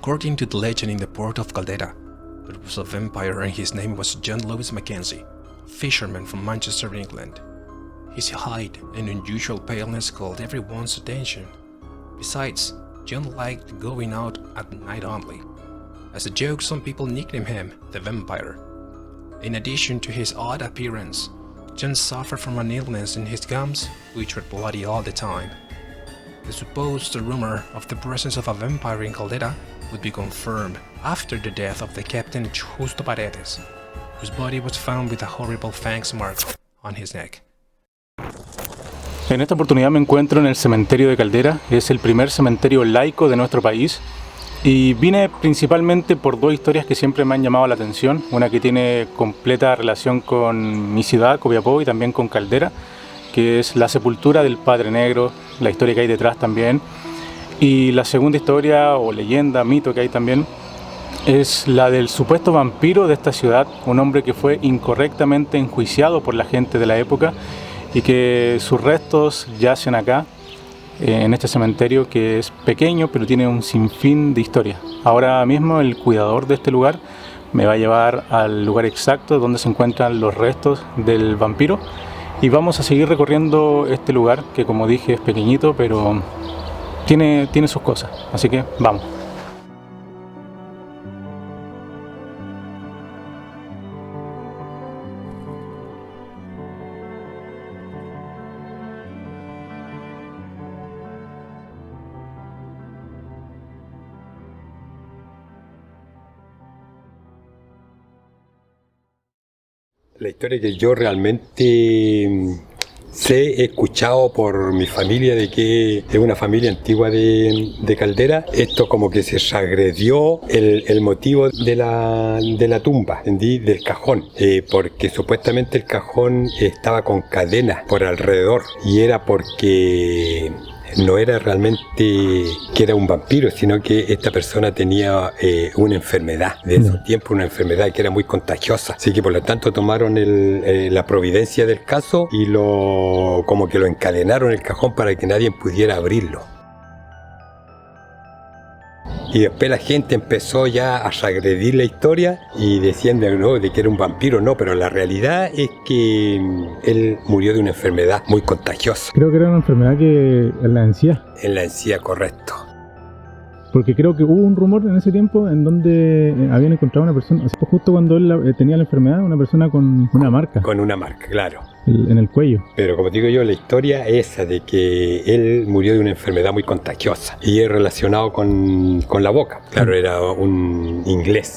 According to the legend in the port of Caldera, there was a vampire and his name was John Lewis Mackenzie, a fisherman from Manchester, England. His height and unusual paleness called everyone's attention. Besides, John liked going out at night only. As a joke, some people nicknamed him the Vampire. In addition to his odd appearance, John suffered from an illness in his gums, which were bloody all the time. The supposed rumor of the presence of a vampire in Caldera would be confirmed after the death of the captain Justo Paredes, whose body was found with a horrible fangs mark on his neck. En esta oportunidad me encuentro en el cementerio de Caldera, es el primer cementerio laico de nuestro país y vine principalmente por dos historias que siempre me han llamado la atención, una que tiene completa relación con mi ciudad, Copiapó, y también con Caldera, que es la sepultura del Padre Negro, la historia que hay detrás también, y la segunda historia o leyenda, mito que hay también, es la del supuesto vampiro de esta ciudad, un hombre que fue incorrectamente enjuiciado por la gente de la época y que sus restos yacen acá, en este cementerio que es pequeño pero tiene un sinfín de historia. Ahora mismo el cuidador de este lugar me va a llevar al lugar exacto donde se encuentran los restos del vampiro y vamos a seguir recorriendo este lugar que, como dije, es pequeñito pero tiene sus cosas, así que vamos. La historia que yo realmente he escuchado por mi familia, de que es una familia antigua de Caldera, esto como que se transgredió el motivo de la tumba, ¿entendí? Del cajón, porque supuestamente el cajón estaba con cadenas por alrededor y era porque no era realmente que era un vampiro, sino que esta persona tenía una enfermedad de esos tiempos, una enfermedad que era muy contagiosa. Así que por lo tanto tomaron la providencia del caso y como que lo encadenaron en el cajón para que nadie pudiera abrirlo. Y después la gente empezó ya a agredir la historia y decían de que era un vampiro, no, pero la realidad es que él murió de una enfermedad muy contagiosa. Creo que era una enfermedad que en la encía. En la encía, correcto. Porque creo que hubo un rumor en ese tiempo en donde habían encontrado una persona, o sea, justo cuando él tenía la enfermedad, una persona con una marca. Con una marca, claro. En el cuello. Pero como digo yo, la historia es esa de que él murió de una enfermedad muy contagiosa y es relacionado con la boca. Claro, era un inglés.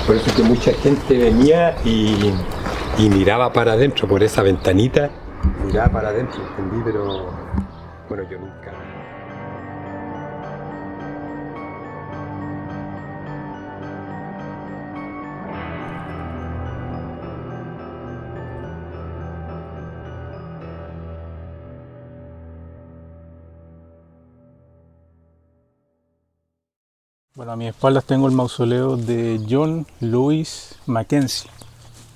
Por eso que mucha gente venía y miraba para adentro por esa ventanita. Miraba para adentro, entendí, pero bueno, yo nunca. Bueno, a mis espaldas tengo el mausoleo de John Lewis Mackenzie.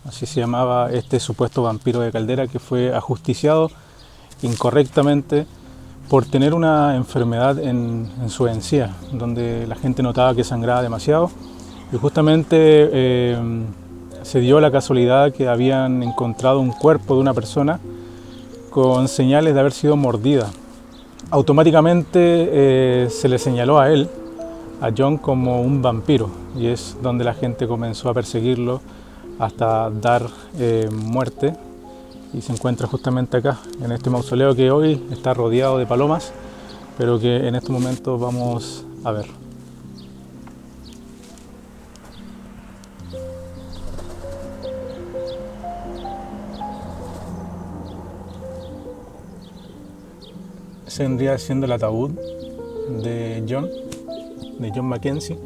Así se llamaba este supuesto vampiro de Caldera que fue ajusticiado incorrectamente por tener una enfermedad en su encía, donde la gente notaba que sangraba demasiado. Y justamente se dio la casualidad que habían encontrado un cuerpo de una persona con señales de haber sido mordida. Automáticamente se le señaló a él, a John, como un vampiro, y es donde la gente comenzó a perseguirlo hasta dar muerte, y se encuentra justamente acá, en este mausoleo que hoy está rodeado de palomas, pero que en este momento vamos a ver. Ese vendría siendo el ataúd de John Mackenzie,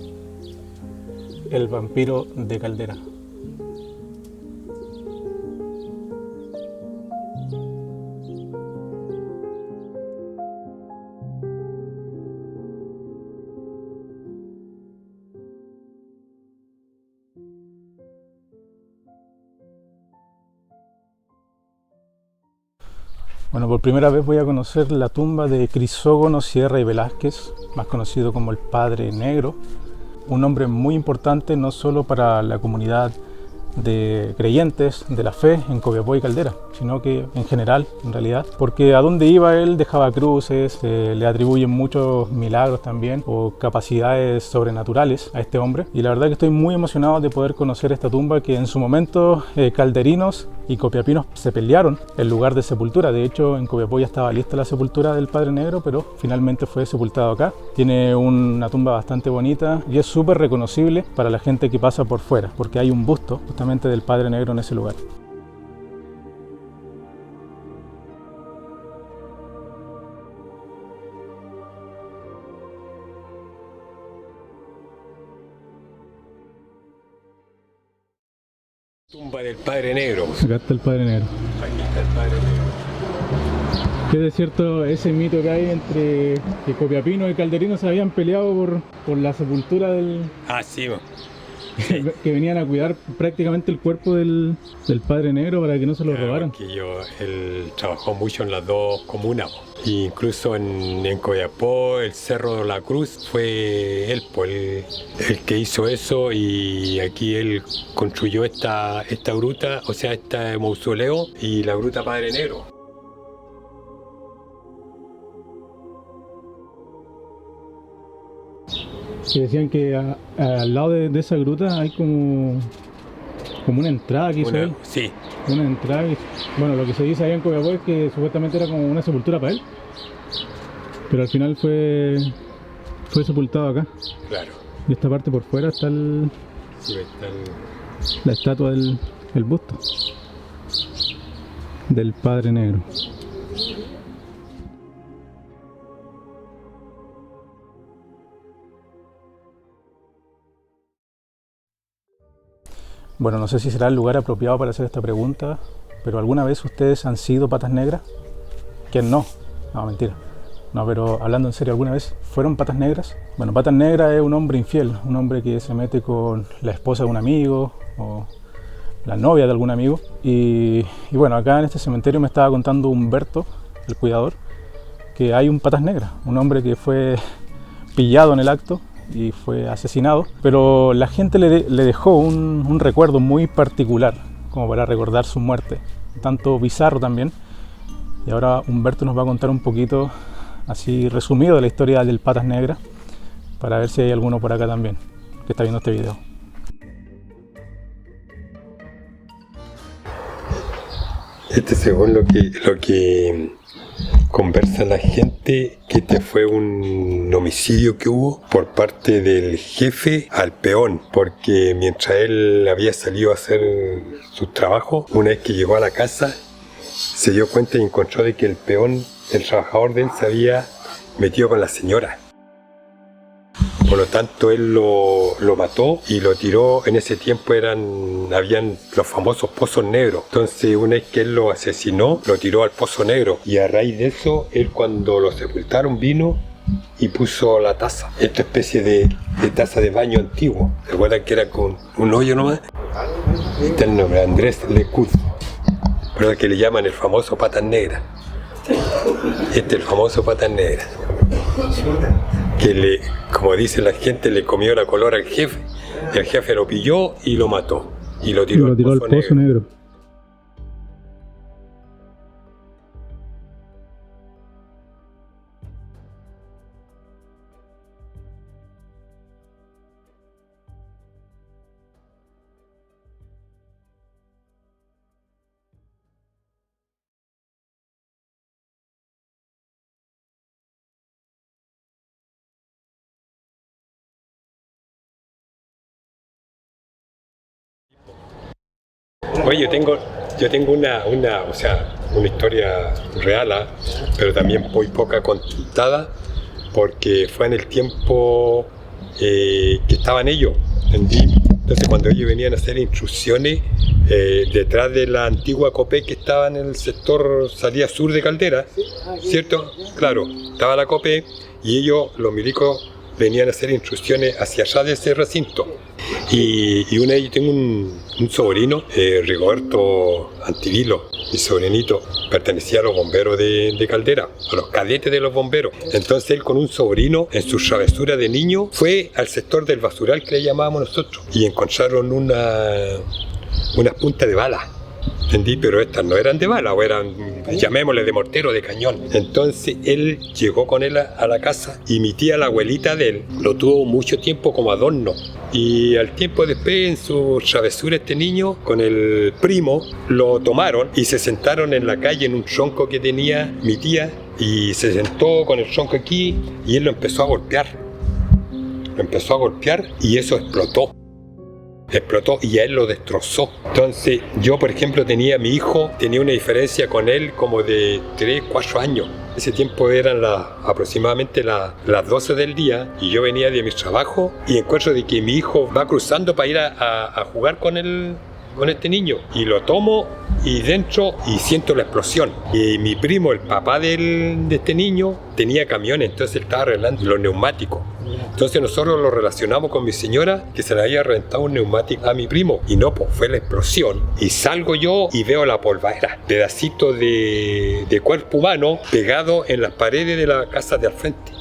el vampiro de Caldera. Bueno, por primera vez voy a conocer la tumba de Crisógono Sierra y Velázquez, más conocido como el Padre Negro, un hombre muy importante no solo para la comunidad de creyentes de la fe en Copiapó y Caldera, sino que en general, en realidad, porque a donde iba él dejaba cruces, le atribuyen muchos milagros también o capacidades sobrenaturales a este hombre, y la verdad que estoy muy emocionado de poder conocer esta tumba que en su momento calderinos y copiapinos se pelearon el lugar de sepultura. De hecho, en Copiapó ya estaba lista la sepultura del Padre Negro, pero finalmente fue sepultado acá. Tiene una tumba bastante bonita y es súper reconocible para la gente que pasa por fuera, porque hay un busto justamente del Padre Negro en ese lugar. Tumba del Padre Negro. Acá está el Padre Negro. Aquí está el Padre Negro. ¿Qué es cierto ese mito que hay entre que copiapinos y calderinos se habían peleado por la sepultura del... Ah, sí, que venían a cuidar prácticamente el cuerpo del Padre Negro para que no se lo robaran? Él trabajó mucho en las dos comunas. Incluso en Copiapó, el Cerro de la Cruz, fue él, el que hizo eso, y aquí él construyó esta gruta, o sea, este mausoleo y la gruta Padre Negro. Que decían que al lado de esa gruta hay como una entrada que hizo él. Sí. Una entrada. Bueno, lo que se dice allá en Copiapó es que supuestamente era como una sepultura para él. Pero al final fue sepultado acá. Claro. Y esta parte por fuera está la estatua del busto del Padre Negro. Bueno, no sé si será el lugar apropiado para hacer esta pregunta, pero ¿alguna vez ustedes han sido patas negras? ¿Quién no? No, mentira. No, pero hablando en serio, ¿alguna vez fueron patas negras? Bueno, patas negras es un hombre infiel, un hombre que se mete con la esposa de un amigo o la novia de algún amigo. Y bueno, acá en este cementerio me estaba contando Humberto, el cuidador, que hay un patas negras, un hombre que fue pillado en el acto y fue asesinado, pero la gente le dejó un recuerdo muy particular como para recordar su muerte, tanto bizarro también. Y ahora Humberto nos va a contar un poquito así resumido de la historia del Patas Negras, para ver si hay alguno por acá también que está viendo este video. Según lo que conversa la gente, que este fue un homicidio que hubo por parte del jefe al peón, porque mientras él había salido a hacer su trabajo, una vez que llegó a la casa, se dio cuenta y encontró de que el peón, el trabajador de él, se había metido con la señora. Por lo tanto, él lo mató y lo tiró. En ese tiempo habían los famosos pozos negros. Entonces, una vez que él lo asesinó, lo tiró al pozo negro. Y a raíz de eso, él, cuando lo sepultaron, vino y puso la taza. Esta especie de taza de baño antiguo. ¿Recuerdan que era con un hoyo nomás? Este es el nombre, Andrés Lecuz. ¿Verdad que le llaman el famoso Patas Negras? Este es el famoso Patas Negras. Que como dice la gente, le comió la color al jefe. El jefe lo pilló y lo mató. Y lo tiró al pozo negro. Oye, yo tengo una historia real, pero también muy poca contada, porque fue en el tiempo que estaban ellos. Entonces, cuando ellos venían a hacer instrucciones detrás de la antigua COPE, que estaba en el sector salida sur de Caldera, ¿cierto? Claro, estaba la COPE y ellos, los milicos, venían a hacer instrucciones hacia allá de ese recinto. Y una vez yo tengo un sobrino, Rigoberto Antivilo, mi sobrinito, pertenecía a los bomberos de Caldera, a los cadetes de los bomberos. Entonces él con un sobrino, en su travesura de niño, fue al sector del basural que le llamábamos nosotros y encontraron unas puntas de bala. ¿Entendí? Pero estas no eran de bala, o eran, llamémosle, de mortero, de cañón. Entonces él llegó con él a la casa y mi tía, la abuelita de él, lo tuvo mucho tiempo como adorno. Y al tiempo después, en su travesura, este niño con el primo lo tomaron y se sentaron en la calle en un tronco que tenía mi tía, y se sentó con el tronco aquí y él lo empezó a golpear. Lo empezó a golpear y eso explotó y a él lo destrozó. Entonces yo, por ejemplo, tenía una diferencia con él como de 3, 4 años. Ese tiempo eran aproximadamente las 12 del día y yo venía de mi trabajo y encuentro de que mi hijo va cruzando para ir a jugar con este niño, y lo tomo y dentro y siento la explosión. Y mi primo, el papá de este niño, tenía camiones, entonces él estaba arreglando los neumáticos. Entonces nosotros lo relacionamos con mi señora, que se le había reventado un neumático a mi primo, y no, pues fue la explosión. Y salgo yo y veo la polvadera, pedacitos de cuerpo humano pegado en las paredes de la casa de al frente.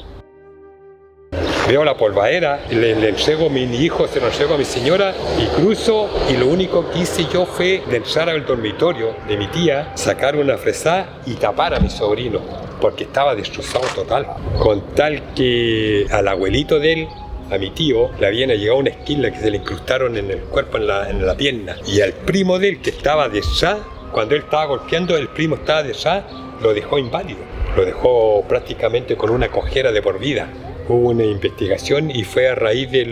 Veo la polvadera, le entrego a mi hijo, se lo entrego a mi señora y cruzo, y lo único que hice yo fue de entrar al dormitorio de mi tía, sacar una fresada y tapar a mi sobrino, porque estaba destrozado total. Con tal que al abuelito de él, a mi tío, le habían llegado una esquila que se le incrustaron en el cuerpo, en la pierna. Y al primo de él, que estaba detrás, cuando él estaba golpeando, el primo estaba detrás, lo dejó inválido. Lo dejó prácticamente con una cojera de por vida. Hubo una investigación y fue a raíz de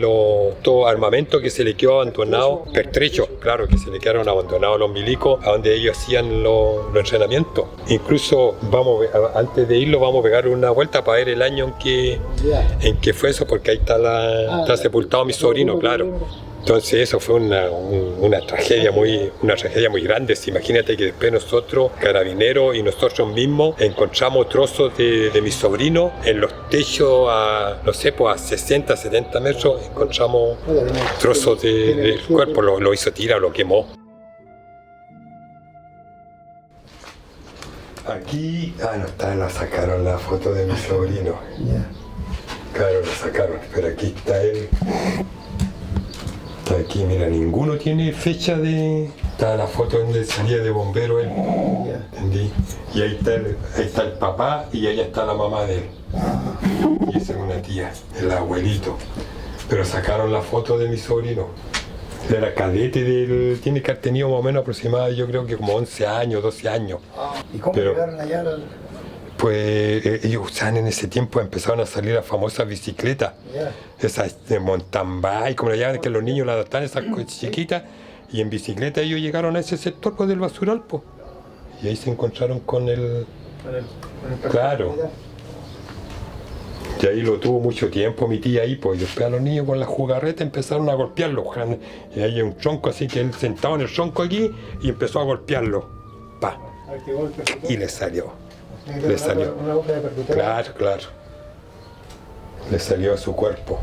todo armamento que se le quedó abandonado, pertrechos, claro, que se le quedaron abandonados los milicos, a donde ellos hacían los entrenamientos. Incluso antes de irlo vamos a pegar una vuelta para ver el año en que fue eso, porque ahí está sepultado mi sobrino, claro. Entonces eso fue una tragedia muy grande. Imagínate que después nosotros, carabineros y nosotros mismos, encontramos trozos de mi sobrino en los techos a 60, 70 metros, encontramos trozos del cuerpo, lo hizo tirar, lo quemó. Aquí, la sacaron la foto de mi sobrino. Claro, la sacaron, pero aquí está él. Está aquí, mira, ninguno tiene fecha de... Está la foto donde salía de bombero él, ¿entendí? Y ahí está el papá y allá está la mamá de él. Y esa es una tía, el abuelito. Pero sacaron la foto de mi sobrino. Era cadete tiene que haber tenido más o menos aproximadamente, yo creo que como 11 años, 12 años. ¿Y cómo llegaron allá? Pues ellos usaban en ese tiempo, empezaron a salir las famosas bicicletas, esas de mountain bike, como le llaman, que los niños la adoptan, esas chiquitas, y en bicicleta ellos llegaron a ese sector del basural, pues. Y ahí se encontraron con el claro. Y ahí lo tuvo mucho tiempo mi tía ahí, pues, y después a los niños con la jugarreta empezaron a golpearlo. Y ahí hay un tronco así que él sentado en el tronco aquí y empezó a golpearlo. Pa. Y le salió. Le salió. Una boca de percutor. Claro. Le salió a su cuerpo.